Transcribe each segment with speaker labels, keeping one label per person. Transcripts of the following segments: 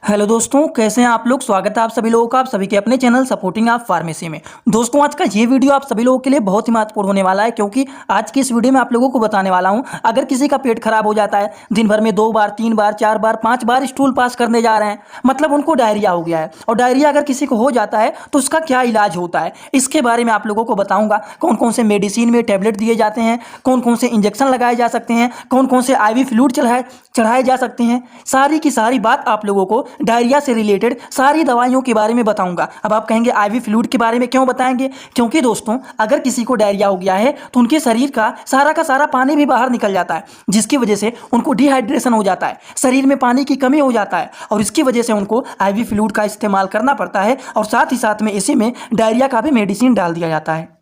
Speaker 1: Hello दोस्तों, कैसे हैं आप लोग। स्वागत है आप सभी लोगों का आप सभी के अपने चैनल सपोर्टिंग आप फार्मेसी में। दोस्तों, आज का ये वीडियो आप सभी लोगों के लिए बहुत ही महत्वपूर्ण होने वाला है, क्योंकि आज की इस वीडियो में आप लोगों को बताने वाला हूं, अगर किसी का पेट खराब हो जाता है, दिन भर में 2 बार 3 बार 4 बार 5 बार स्टूल पास करने जा रहे हैं, मतलब उनको डायरिया हो गया है, और डायरिया अगर किसी को हो जाता है तो उसका क्या इलाज होता है, इसके बारे में आप लोगों को बताऊंगा। कौन कौन से मेडिसिन में टैबलेट दिए जाते हैं, कौन कौन से इंजेक्शन लगाए जा सकते हैं, कौन कौन से IV फ्लूइड चढ़ाए जा सकते हैं, सारी की सारी बात आप लोगों को डायरिया से रिलेटेड सारी दवाइयों के बारे में बताऊंगा। अब आप कहेंगे IV फ्लूइड के बारे में क्यों बताएंगे, क्योंकि दोस्तों अगर किसी को डायरिया हो गया है तो उनके शरीर का सारा पानी भी बाहर निकल जाता है, जिसकी वजह से उनको डिहाइड्रेशन हो जाता है, शरीर में पानी की कमी हो जाता है, और इसकी वजह से उनको IV फ्लूइड का इस्तेमाल करना पड़ता है, और साथ ही साथ में इसी में डायरिया का भी मेडिसिन डाल दिया जाता है।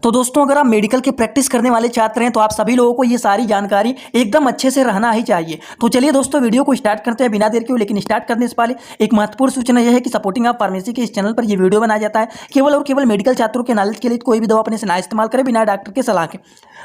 Speaker 1: तो दोस्तों, अगर आप मेडिकल की प्रैक्टिस करने वाले छात्र हैं तो आप सभी लोगों को ये सारी जानकारी एकदम अच्छे से रहना ही चाहिए। तो चलिए दोस्तों, वीडियो को स्टार्ट करते हैं बिना देर के। लेकिन स्टार्ट करने से पहले एक महत्वपूर्ण सूचना यह है कि सपोर्टिंग आप फार्मेसी के इस चैनल पर यह वीडियो बनाया जाता है केवल और केवल मेडिकल छात्रों के नॉलेज के लिए। कोई भी दवा अपने से ना इस्तेमाल करें बिना डॉक्टर के सलाह के।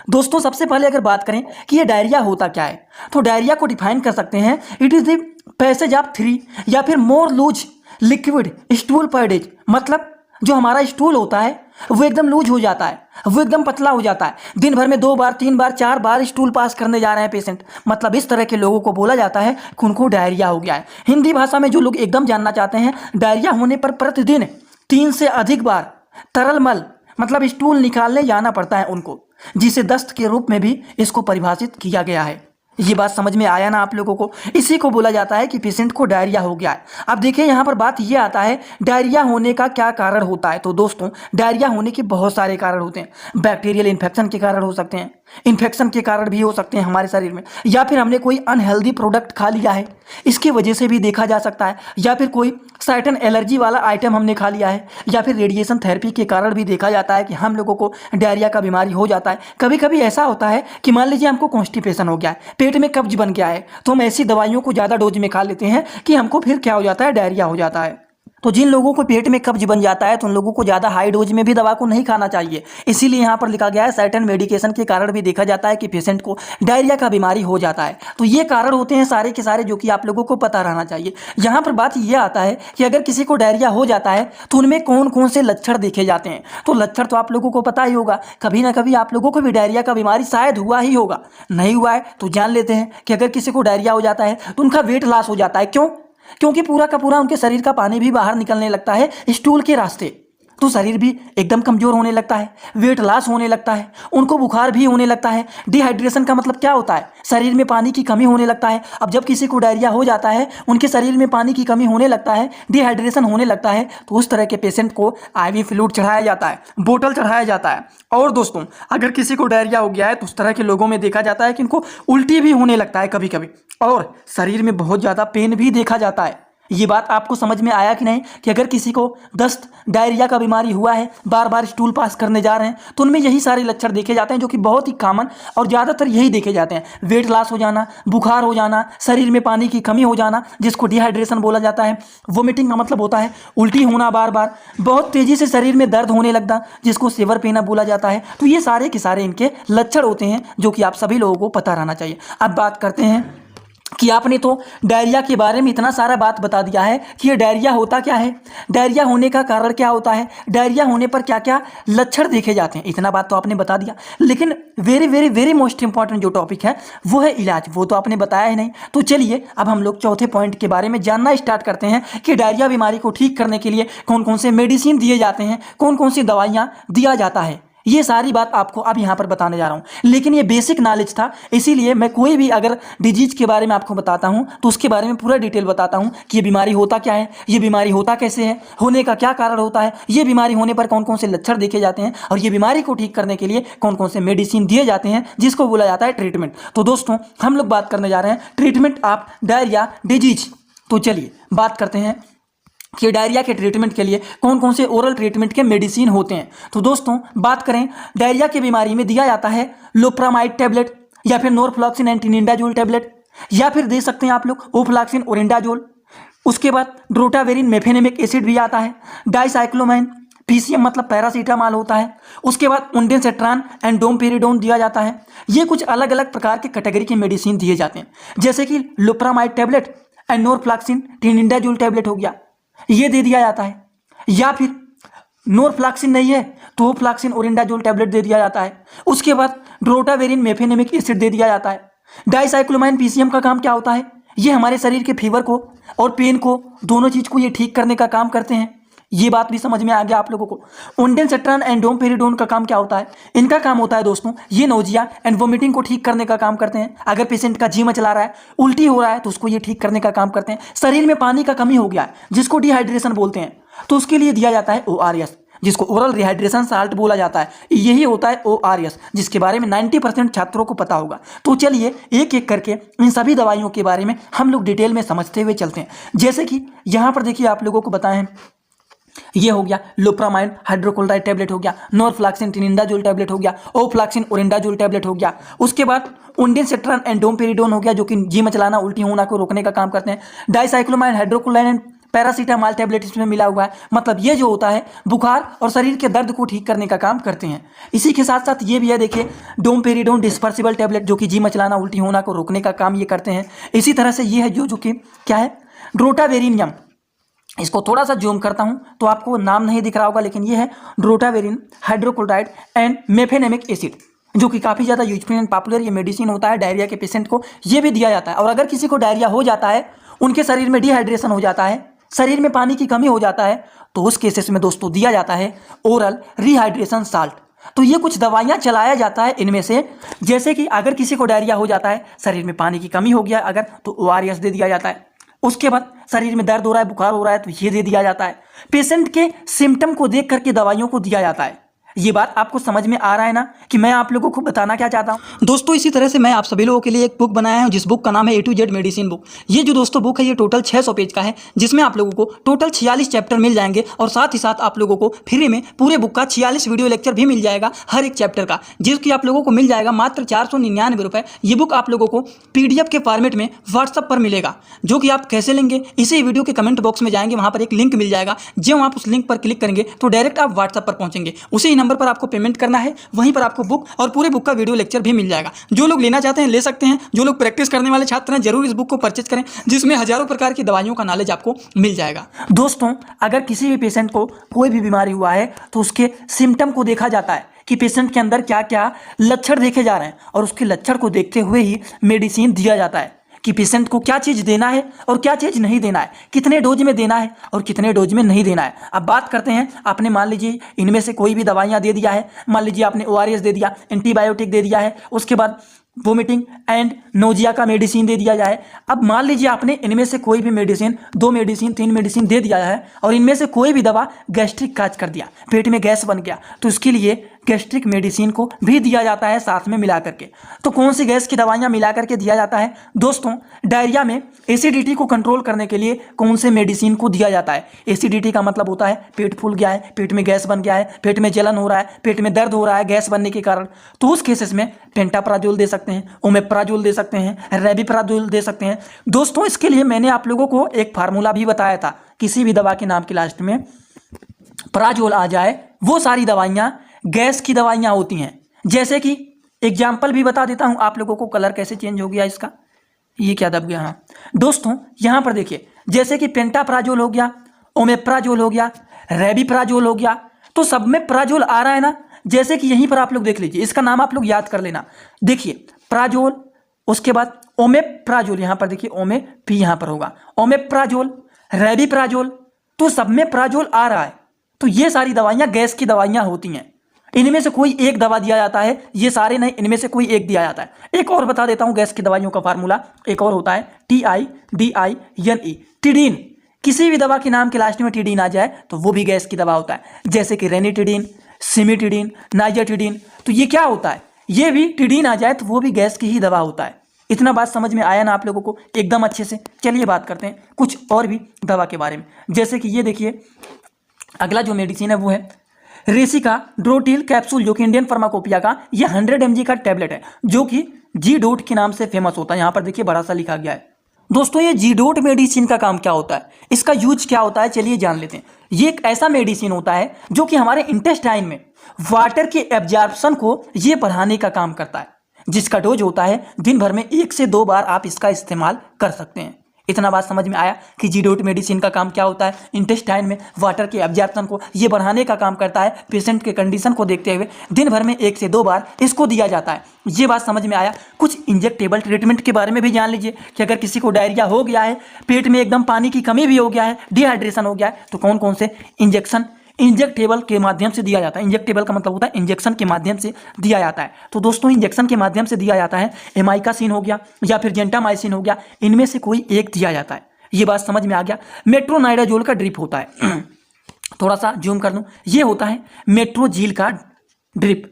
Speaker 1: दोस्तों, सबसे पहले अगर बात करें कि ये डायरिया होता क्या है, तो डायरिया को डिफाइन कर सकते हैं, it is the passage of 3 या फिर मोर लूज लिक्विड स्टूल पर डेज। मतलब जो हमारा स्टूल होता है वो एकदम लूज हो जाता है, वो एकदम पतला हो जाता है। दिन भर में 2 बार 3 बार 4 बार स्टूल पास करने जा रहे हैं पेशेंट, मतलब इस तरह के लोगों को बोला जाता है कि उनको डायरिया हो गया है। हिंदी भाषा में जो लोग एकदम जानना चाहते हैं, डायरिया होने पर प्रतिदिन 3 से अधिक बार तरल मल मतलब स्टूल निकालने जाना पड़ता है उनको, जिसे दस्त के रूप में भी इसको परिभाषित किया गया है। ये बात समझ में आया ना आप लोगों को। इसी को बोला जाता है कि पेशेंट को डायरिया हो गया है। अब देखिए यहाँ पर बात ये आता है, डायरिया होने का क्या कारण होता है। तो दोस्तों, डायरिया होने के बहुत सारे कारण होते हैं। बैक्टीरियल इन्फेक्शन के कारण हो सकते हैं, इन्फेक्शन के कारण भी हो सकते हैं हमारे शरीर में, या फिर हमने कोई अनहेल्दी प्रोडक्ट खा लिया है इसकी वजह से भी देखा जा सकता है, या फिर कोई सर्टेन एलर्जी वाला आइटम हमने खा लिया है, या फिर रेडिएशन थेरेपी के कारण भी देखा जाता है कि हम लोगों को डायरिया का बीमारी हो जाता है। कभी कभी ऐसा होता है कि मान लीजिए हमको कॉन्स्टिपेशन हो गया है, पेट में कब्ज बन गया है, तो हम ऐसी दवाइयों को ज़्यादा डोज में खा लेते हैं कि हमको फिर क्या हो जाता है, डायरिया हो जाता है। तो जिन लोगों को पेट में कब्ज बन जाता है तो उन लोगों को ज़्यादा हाई डोज में भी दवा को नहीं खाना चाहिए। इसीलिए यहाँ पर लिखा गया है, सर्टेन मेडिकेशन के कारण भी देखा जाता है कि पेशेंट को डायरिया का बीमारी हो जाता है। तो ये कारण होते हैं सारे के सारे, जो कि आप लोगों को पता रहना चाहिए। यहाँ पर बात ये आता है कि अगर किसी को डायरिया हो जाता है तो उनमें कौन कौन से लक्षण देखे जाते हैं। तो लक्षण तो आप लोगों को पता ही होगा, कभी ना कभी आप लोगों को भी डायरिया का बीमारी शायद हुआ ही होगा। नहीं हुआ है तो जान लेते हैं कि अगर किसी को डायरिया हो जाता है तो उनका वेट लॉस हो जाता है। क्यों? क्योंकि पूरा का पूरा उनके शरीर का पानी भी बाहर निकलने लगता है स्टूल के रास्ते, तो शरीर भी एकदम कमजोर होने लगता है, वेट लॉस होने लगता है, उनको बुखार भी होने लगता है। डिहाइड्रेशन का मतलब क्या होता है, शरीर में पानी की कमी होने लगता है। अब जब किसी को डायरिया हो जाता है, उनके शरीर में पानी की कमी होने लगता है, डिहाइड्रेशन होने लगता है, तो उस तरह के पेशेंट को IV फ्लूइड चढ़ाया जाता है, बोतल चढ़ाया जाता है। और दोस्तों, अगर किसी को डायरिया हो गया है तो उस तरह के लोगों में देखा जाता है कि उनको उल्टी भी होने लगता है कभी कभी, और शरीर में बहुत ज़्यादा पेन भी देखा जाता है। ये बात आपको समझ में आया कि नहीं, कि अगर किसी को दस्त डायरिया का बीमारी हुआ है, बार बार स्टूल पास करने जा रहे हैं, तो उनमें यही सारे लक्षण देखे जाते हैं, जो कि बहुत ही कॉमन और ज़्यादातर यही देखे जाते हैं। वेट लॉस हो जाना, बुखार हो जाना, शरीर में पानी की कमी हो जाना, जिसको डिहाइड्रेशन बोला जाता है। वोमिटिंग का मतलब होता है उल्टी होना बार बार, बहुत तेज़ी से शरीर में दर्द होने लगना, जिसको सीवर पीना बोला जाता है। तो ये सारे के सारे इनके लक्षण होते हैं, जो कि आप सभी लोगों को पता रहना चाहिए। अब बात करते हैं कि आपने तो डायरिया के बारे में इतना सारा बात बता दिया है कि ये डायरिया होता क्या है, डायरिया होने का कारण क्या होता है, डायरिया होने पर क्या क्या लक्षण देखे जाते हैं, इतना बात तो आपने बता दिया। लेकिन very very very most important जो टॉपिक है वो है इलाज, वो तो आपने बताया ही नहीं। तो चलिए अब हम लोग चौथे पॉइंट के बारे में जानना स्टार्ट करते हैं कि डायरिया बीमारी को ठीक करने के लिए कौन कौन से मेडिसिन दिए जाते हैं, कौन कौन सी दवाइयाँ दिया जाता है। ये सारी बात आपको अब यहाँ पर बताने जा रहा हूँ। लेकिन ये बेसिक नॉलेज था, इसीलिए मैं कोई भी अगर डिजीज के बारे में आपको बताता हूँ तो उसके बारे में पूरा डिटेल बताता हूँ कि ये बीमारी होता क्या है, ये बीमारी होता कैसे है, होने का क्या कारण होता है, ये बीमारी होने पर कौन कौन से लक्षण देखे जाते हैं, और ये बीमारी को ठीक करने के लिए कौन कौन से मेडिसिन दिए जाते हैं, जिसको बोला जाता है ट्रीटमेंट। तो दोस्तों, हम लोग बात करने जा रहे हैं ट्रीटमेंट ऑफ डायरिया डिजीज। तो चलिए बात करते हैं कि डायरिया के ट्रीटमेंट के लिए कौन कौन से ओरल ट्रीटमेंट के मेडिसिन होते हैं। तो दोस्तों, बात करें डायरिया की बीमारी में दिया जाता है लोप्रामाइड टैबलेट, या फिर नॉरफ्लॉक्सिन एंटीनिंडाजोल टैबलेट, या फिर दे सकते हैं आप लोग ओफ्लॉक्सिन ओरिंडाजोल। उसके बाद ड्रोटावेरिन मेफेनेमिक एसिड भी आता है, डाइसाइक्लोमाइन, PCM मतलब पैरासीटामॉल होता है। उसके बाद उंडेनसेट्रान एंड डोमपेरिडोन दिया जाता है। ये कुछ अलग अलग प्रकार के कैटेगरी के मेडिसिन दिए जाते हैं, जैसे कि लोप्रामाइड टैबलेट एंड नॉरफ्लैक्सिन ट्रिनिडाजोल टैबलेट हो गया, ये दे दिया जाता है। या फिर नॉरफ्लैक्सिन नहीं है तो फ्लैक्सिन ओरिंडाजोल टैबलेट दे दिया जाता है। उसके बाद ड्रोटावेरिन मेफेनेमिक एसिड दे दिया जाता है। डाइसाइक्लोमाइन पीसीएम का काम क्या होता है? ये हमारे शरीर के फीवर को और पेन को, दोनों चीज़ को ये ठीक करने का काम करते हैं। ये बात भी समझ में आ गया आप लोगों को। ओंडेनसेट्रान एंड डोमपेरिडोन का काम क्या होता है? इनका काम होता है दोस्तों, ये नोजिया एंड वोमिटिंग को ठीक करने का काम करते हैं। अगर पेशेंट का जी मचला रहा है, उल्टी हो रहा है, तो उसको ये ठीक करने का काम करते हैं। शरीर में पानी का कमी हो गया है जिसको डिहाइड्रेशन बोलते हैं, तो उसके लिए दिया जाता है ORS, जिसको ओरल रिहाइड्रेशन साल्ट बोला जाता है। यही होता है ORS, जिसके बारे में 90% छात्रों को पता होगा। तो चलिए एक एक करके इन सभी दवाइयों के बारे में हम लोग डिटेल में समझते हुए चलते हैं। जैसे कि यहाँ पर देखिए आप लोगों को बताएं, ये हो गया लोप्रामाइन हाइड्रोक्लोराइड टैबलेट हो गया, नॉरफ्लैक्सिन ट्रिनिडाजोल टैबलेट हो गया, ओफ्लैक्सिन ओरिंडाजोल टैबलेट हो गया। उसके बाद ओंडेनसेट्रान एंड डोमपेरिडोन हो गया, जो कि जी मचलाना उल्टी होना को रोकने का काम करते हैं। Dicyclomine hydrochloride and paracetamol tablet इसमें मिला हुआ है। मतलब ये जो होता है बुखार और शरीर के दर्द को ठीक करने का काम करते हैं। इसी के साथ साथ ये भी है, देखिए डोमपेरिडोन डिस्पर्सिबल टैबलेट, जो कि जी मचलाना उल्टी होना को रोकने का काम ये करते हैं। इसी तरह से ये है जो कि क्या है, ड्रोटावेरिनियम। इसको थोड़ा सा जूम करता हूं तो आपको नाम नहीं दिख रहा होगा, लेकिन ये है drotaverine hydrochloride and mefenamic acid, जो कि काफ़ी ज़्यादा यूजफुल एंड पॉपुलर ये मेडिसिन होता है। डायरिया के पेशेंट को ये भी दिया जाता है। और अगर किसी को डायरिया हो जाता है, उनके शरीर में डिहाइड्रेशन हो जाता है, शरीर में पानी की कमी हो जाता है, तो उस केसेस में दोस्तों दिया जाता है ओरल रिहाइड्रेशन साल्ट। तो ये कुछ दवाइयाँ चलाया जाता है इनमें से। जैसे कि अगर किसी को डायरिया हो जाता है, शरीर में पानी की कमी हो गया अगर, तो ORS दे दिया जाता है। उसके बाद शरीर में दर्द हो रहा है, बुखार हो रहा है, तो ये दे दिया जाता है। पेशेंट के सिम्टम को देख करके दवाइयों को दिया जाता है। ये बात आपको समझ में आ रहा है ना कि मैं आप लोगों को बताना क्या चाहता हूँ। दोस्तों इसी तरह से मैं आप सभी लोगों के लिए एक बुक बनाया हूँ, जिस बुक का नाम है A to Z medicine book. ये जो दोस्तों बुक है, ये टोटल 600 पेज का है, जिसमें आप लोगों को टोटल 46 चैप्टर मिल जाएंगे। और साथ ही साथ आप लोगों को फ्री में पूरे बुक का 46 वीडियो लेक्चर भी मिल जाएगा हर एक चैप्टर का, जिसकी आप लोगों को मिल जाएगा मात्र 499 रुपये। ये बुक आप लोगों को PDF के फॉर्मेट में व्हाट्सअप पर मिलेगा, जो कि आप कैसे लेंगे, इसी वीडियो के कमेंट बॉक्स में जाएंगे, वहाँ पर एक लिंक मिल जाएगा। जब आप उस लिंक पर क्लिक करेंगे तो डायरेक्ट आप व्हाट्सअप पर पहुँचेंगे। उसी नंबर पर आपको पेमेंट करना है, वहीं पर आपको बुक और पूरे बुक का वीडियो लेक्चर भी मिल जाएगा। जो लोग लेना चाहते हैं ले सकते हैं। जो लोग प्रैक्टिस करने वाले छात्र हैं, जरूर इस बुक को परचेज करें, जिसमें हजारों प्रकार की दवाइयों का नॉलेज आपको मिल जाएगा। दोस्तों अगर किसी भी पेशेंट को कोई भी बीमारी हुआ है, तो उसके सिम्टम को देखा जाता है कि पेशेंट के अंदर क्या क्या लक्षण देखे जा रहे हैं, और उसके लक्षण को देखते हुए ही मेडिसिन दिया जाता है कि पेशेंट को क्या चीज़ देना है और क्या चीज़ नहीं देना है, कितने डोज में देना है और कितने डोज में नहीं देना है। अब बात करते हैं, आपने मान लीजिए इनमें से कोई भी दवाइयाँ दे दिया है, मान लीजिए आपने ORS दे दिया, एंटीबायोटिक दे दिया है, उसके बाद वोमिटिंग एंड नोजिया का मेडिसिन दे दिया जाए। अब मान लीजिए आपने इनमें से कोई भी मेडिसिन, 2 मेडिसिन, 3 मेडिसिन दे दिया है, और इनमें से कोई भी दवा गैस्ट्रिक काज कर दिया, पेट में गैस बन गया, तो इसके लिए गैस्ट्रिक मेडिसिन को भी दिया जाता है साथ में मिला करके। तो कौन सी गैस की दवाइयाँ मिला करके दिया जाता है दोस्तों? डायरिया में एसिडिटी को कंट्रोल करने के लिए कौन से मेडिसिन को दिया जाता है? एसिडिटी का मतलब होता है पेट फूल गया है, पेट में गैस बन गया है, पेट में जलन हो रहा है, पेट में दर्द हो रहा है गैस बनने के कारण, तो उस केसेस में पेंटाप्राजोल दे सकते हैं, ओमेप्राजोल दे सकते हैं, रेबिप्राजोल दे सकते हैं। दोस्तों इसके लिए मैंने आप लोगों को एक फार्मूला भी बताया था, किसी भी दवा के नाम के लास्ट में प्राजोल आ जाए, वो सारी दवाइयाँ गैस की दवाइयाँ होती हैं। जैसे कि एग्जाम्पल भी बता देता हूँ आप लोगों को, कलर कैसे चेंज हो गया इसका, ये क्या दब गया। हाँ दोस्तों यहाँ पर देखिए, जैसे कि पेंटाप्राजोल हो गया, ओमेप्राजोल हो गया, रेबिप्राजोल हो गया, तो सब में प्राजोल आ रहा है ना। जैसे कि यहीं पर आप लोग देख लीजिए, इसका नाम आप लोग याद कर लेना। देखिए प्राजोल, उसके बाद ओमेप्राजोल, यहाँ पर देखिए ओमे भी यहाँ पर होगा, ओमेप्राजोल, रेबिप्राजोल, तो सब में प्राजोल आ रहा है। तो ये सारी दवाइयाँ गैस की दवाइयाँ होती हैं। इनमें से कोई एक दवा दिया जाता है, ये सारे नहीं, इनमें से कोई एक दिया जाता है। एक और बता देता हूँ गैस की दवाइयों का फार्मूला, एक और होता है TIDINE, टिडीन। किसी भी दवा के नाम के लास्ट में टिडीन आ जाए तो वो भी गैस की दवा होता है। जैसे कि रेनिटिडीन, सिमिटिडीन, नाइजाटिडीन, तो ये क्या होता है? ये भी टिडीन आ जाए तो वो भी गैस की ही दवा होता है। इतना बात समझ में आया ना आप लोगों को एकदम अच्छे से? चलिए बात करते हैं कुछ और भी दवा के बारे में। जैसे कि ये देखिए, अगला जो मेडिसिन है वो है रेसिका ड्रोटिल कैप्सूल, जो कि इंडियन फार्माकोपिया का ये 100 mg का टैबलेट है, जो कि G-डोट के नाम से फेमस होता है। यहाँ पर देखिए बड़ा सा लिखा गया है। दोस्तों ये G-डोट मेडिसिन का काम क्या होता है, इसका यूज क्या होता है, चलिए जान लेते हैं। ये एक ऐसा मेडिसिन होता है जो कि हमारे इंटेस्टाइन में वाटर के एब्जॉर्प्शन को ये बढ़ाने का काम करता है, जिसका डोज होता है दिन भर में 1 से 2 बार आप इसका इस्तेमाल कर सकते हैं। इतना बात समझ में आया कि जी रूट मेडिसिन का काम क्या होता है, इंटेस्टाइन में वाटर के एब्जॉर्प्शन को ये बढ़ाने का काम करता है। पेशेंट के कंडीशन को देखते हुए दिन भर में 1 से 2 बार इसको दिया जाता है। ये बात समझ में आया। कुछ इंजेक्टेबल ट्रीटमेंट के बारे में भी जान लीजिए कि अगर किसी को डायरिया हो गया है, पेट में एकदम पानी की कमी भी हो गया है, डिहाइड्रेशन हो गया है, तो कौन कौन से इंजेक्शन इंजेक्टेबल के माध्यम से दिया जाता है। इंजेक्टेबल का मतलब होता है इंजेक्शन के माध्यम से दिया जाता है। तो दोस्तों इंजेक्शन के माध्यम से दिया जाता है, एमाइकासिन हो गया या फिर जेंटामाइसिन हो गया, इनमें से कोई एक दिया जाता है। ये बात समझ में आ गया। मेट्रोनाइडाजोल का ड्रिप होता है थोड़ा सा जूम कर दूं, ये होता है मेट्रोजील का ड्रिप।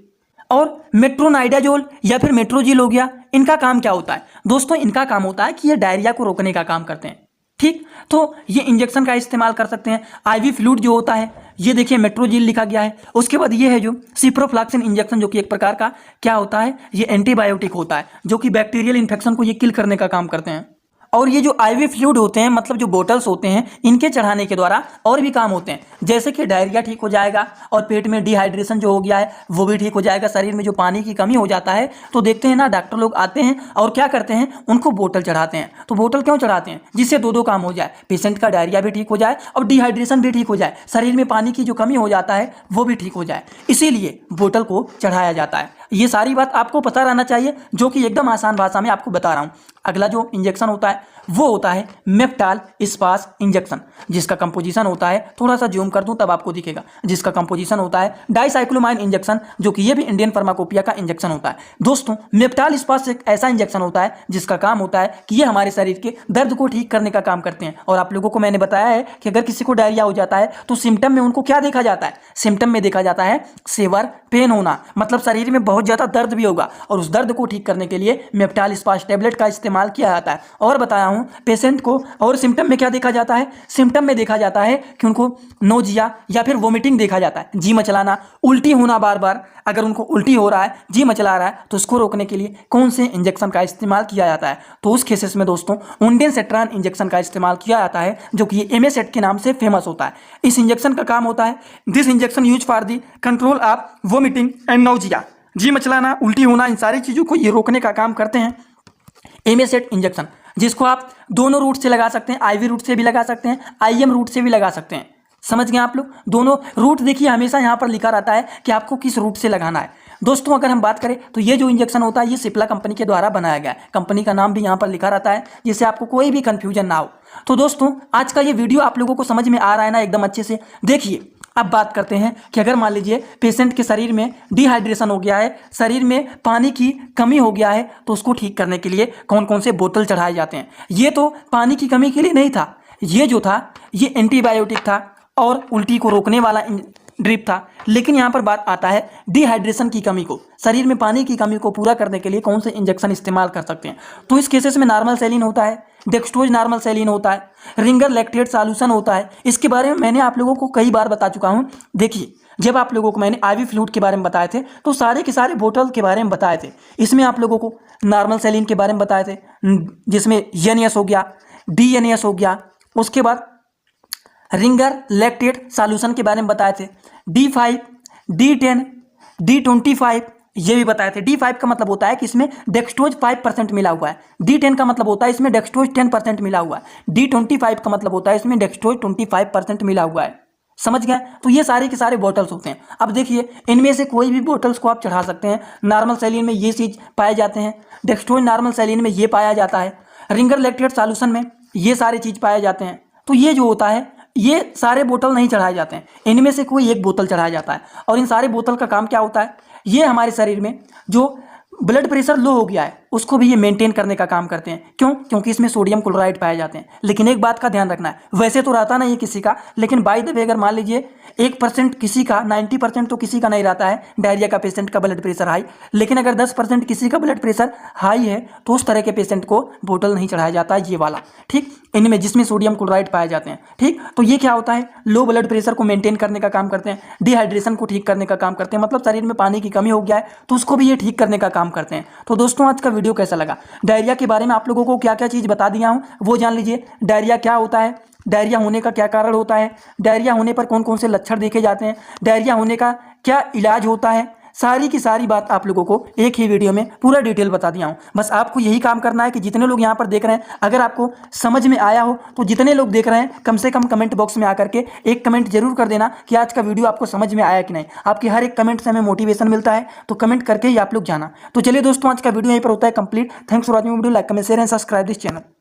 Speaker 1: और मेट्रोनाइडाजोल या फिर मेट्रोजील हो गया, इनका काम क्या होता है दोस्तों? इनका काम होता है कि ये डायरिया को रोकने का काम करते हैं। ठीक, तो ये इंजेक्शन का इस्तेमाल कर सकते हैं। आईवी फ्लूइड जो होता है, ये देखिए मेट्रोजील लिखा गया है। उसके बाद ये है जो सिप्रोफ्लॉक्सिन इंजेक्शन, जो कि एक प्रकार का क्या होता है, ये एंटीबायोटिक होता है, जो कि बैक्टीरियल इन्फेक्शन को ये किल करने का काम करते हैं। और ये जो आईवी फ्लूइड होते हैं, मतलब जो बोतल्स होते हैं, इनके चढ़ाने के द्वारा और भी काम होते हैं, जैसे कि डायरिया ठीक हो जाएगा और पेट में डिहाइड्रेशन जो हो गया है वो भी ठीक हो जाएगा। शरीर में जो पानी की कमी हो जाता है, तो देखते हैं ना डॉक्टर लोग आते हैं और क्या करते हैं, उनको बोतल चढ़ाते हैं। तो बोतल क्यों चढ़ाते हैं? जिससे दो काम हो जाए, पेशेंट का डायरिया भी ठीक हो जाए और डिहाइड्रेशन भी ठीक हो जाए, शरीर में पानी की जो कमी हो जाता है वो भी ठीक हो जाए, इसीलिए बोतल को चढ़ाया जाता है। ये सारी बात आपको पता रहना चाहिए, जो कि एकदम आसान भाषा में आपको बता रहा हूँ। अगला जो इंजेक्शन होता है वो होता है मेप्टाल स्पास इंजेक्शन, जिसका कंपोजिशन होता है, थोड़ा सा जूम कर दूं तब आपको दिखेगा, जिसका कंपोजिशन होता है डाइसाइक्लोमाइन इंजेक्शन, जो कि ये भी इंडियन फार्माकोपिया का इंजेक्शन होता है। दोस्तों मेप्टाल स्पास एक ऐसा इंजेक्शन होता है जिसका काम होता है कि ये हमारे शरीर के दर्द को ठीक करने का काम करते हैं। और आप लोगों को मैंने बताया है कि अगर किसी को डायरिया हो जाता है तो सिम्टम में उनको क्या देखा जाता है? सिम्टम में देखा जाता है सेवर पेन होना, मतलब शरीर में बहुत ज़्यादा दर्द भी होगा, और उस दर्द को ठीक करने के लिए मेप्टाल स्पास टैबलेट का इस्तेमाल किया जाता है। और बताया हूँ पेशेंट को, और सिम्टम में क्या देखा जाता है? सिम्टम में देखा जाता है कि उनको नोजिया या फिर वोमिटिंग देखा जाता है, जी मचलाना, उल्टी होना बार बार। अगर उनको उल्टी हो रहा है, जी मचला रहा है, तो उसको रोकने के लिए कौन से इंजेक्शन का इस्तेमाल किया जाता है? तो उस केसेस में दोस्तों ओंडेनसेट्रान इंजेक्शन का इस्तेमाल किया जाता है, जो कि एमएसेट के नाम से फेमस होता है। इस इंजेक्शन का काम होता है, this injection use for the control of vomiting and nausea, जी मचलाना, उल्टी होना, इन सारी चीज़ों को ये रोकने का काम करते हैं एमएसेट इंजेक्शन, जिसको आप दोनों रूट से लगा सकते हैं, आईवी रूट से भी लगा सकते हैं, आईएम रूट से भी लगा सकते हैं। समझ गए आप लोग? दोनों रूट देखिए हमेशा यहाँ पर लिखा रहता है कि आपको किस रूट से लगाना है। दोस्तों अगर हम बात करें तो ये जो इंजेक्शन होता है ये सिप्ला कंपनी के द्वारा बनाया गया है, कंपनी का नाम भी यहाँ पर लिखा रहता है, जिससे आपको कोई भी कंफ्यूजन ना हो। तो दोस्तों आज का ये वीडियो आप लोगों को समझ में आ रहा है ना एकदम अच्छे से? देखिए अब बात करते हैं कि अगर मान लीजिए पेशेंट के शरीर में डिहाइड्रेशन हो गया है, शरीर में पानी की कमी हो गया है, तो उसको ठीक करने के लिए कौन कौन से बोतल चढ़ाए जाते हैं। ये तो पानी की कमी के लिए नहीं था, ये जो था ये एंटीबायोटिक था और उल्टी को रोकने वाला ड्रिप था। लेकिन यहाँ पर बात आता है डिहाइड्रेशन की कमी को, शरीर में पानी की कमी को पूरा करने के लिए कौन से इंजेक्शन इस्तेमाल कर सकते हैं। तो इस केसेस में नॉर्मल सेलिन होता है, डेक्सट्रोज नॉर्मल सेलिन होता है, रिंगर लैक्टेट सॉल्यूशन होता है। इसके बारे में मैंने आप लोगों को कई बार बता चुका हूँ। देखिए जब आप लोगों को मैंने आईवी फ्लूइड के बारे में बताए थे तो सारे के सारे बोतल के बारे में बताए थे। इसमें आप लोगों को नॉर्मल सेलिन के बारे में बताए थे, जिसमें एनएस हो गया, डीएनएस हो गया, उसके बाद रिंगर लैक्टेट सॉल्यूशन के बारे में बताए थे, D5, D10, D25 ये भी बताए थे। D5 का मतलब होता है कि इसमें डेक्सट्रोज 5% मिला हुआ है, D10 का मतलब होता है इसमें डेक्सट्रोज 10% मिला हुआ है, D25 का मतलब होता है इसमें डेक्सट्रोज 25% मिला हुआ है। समझ गए? तो ये सारे के सारे बोतल्स होते हैं। अब देखिए इनमें से कोई भी बोतल्स को आप चढ़ा सकते हैं। नॉर्मल सेलिन में ये चीज़ पाए जाते हैं, डेक्सट्रोज नॉर्मल सेलिन में ये पाया जाता है, रिंगर लैक्टेट सॉल्यूशन में ये सारे चीज़ पाए जाते हैं। तो ये जो होता है ये सारे बोतल नहीं चढ़ाए जाते हैं, इनमें से कोई एक बोतल चढ़ाया जाता है। और इन सारे बोतल का काम क्या होता है? ये हमारे शरीर में जो ब्लड प्रेशर लो हो गया है उसको भी ये मेंटेन करने का काम करते हैं। क्यों? क्योंकि इसमें सोडियम क्लोराइड पाए जाते हैं। लेकिन एक बात का ध्यान रखना है, वैसे तो रहता नहीं है किसी का, लेकिन बाय द वे अगर मान लीजिए 1% किसी का, 90% तो किसी का नहीं रहता है डायरिया का पेशेंट का ब्लड प्रेशर हाई, लेकिन अगर 10% किसी का ब्लड प्रेशर हाई है तो उस तरह के पेशेंट को बोतल नहीं चढ़ाया जाता है, ये वाला। ठीक, इनमें जिसमें सोडियम क्लोराइड पाए जाते हैं। ठीक, तो ये क्या होता है? लो ब्लड प्रेशर को मेंटेन करने का काम करते हैं, डिहाइड्रेशन को ठीक करने का काम करते हैं, मतलब शरीर में पानी की कमी हो गया है तो उसको भी ये ठीक करने का काम करते हैं। तो दोस्तों आज का वीडियो कैसा लगा? डायरिया के बारे में आप लोगों को क्या क्या चीज़ बता दिया हूँ वो जान लीजिए। डायरिया क्या होता है, डायरिया होने का क्या कारण होता है, डायरिया होने पर कौन कौन से लक्षण देखे जाते हैं, डायरिया होने का क्या इलाज होता है, सारी की सारी बात आप लोगों को एक ही वीडियो में पूरा डिटेल बता दिया हूँ। बस आपको यही काम करना है कि जितने लोग यहाँ पर देख रहे हैं, अगर आपको समझ में आया हो तो जितने लोग देख रहे हैं कम से कम कमेंट बॉक्स में आकर के एक कमेंट जरूर कर देना कि आज का वीडियो आपको समझ में आया कि नहीं। आपकी हर एक कमेंट से हमें मोटिवेशन मिलता है, तो कमेंट करके ही आप लोग जाना। तो चलिए दोस्तों, आज का वीडियो यहीं पर होता है complete. Thanks for watching video. Like comment share and subscribe this channel.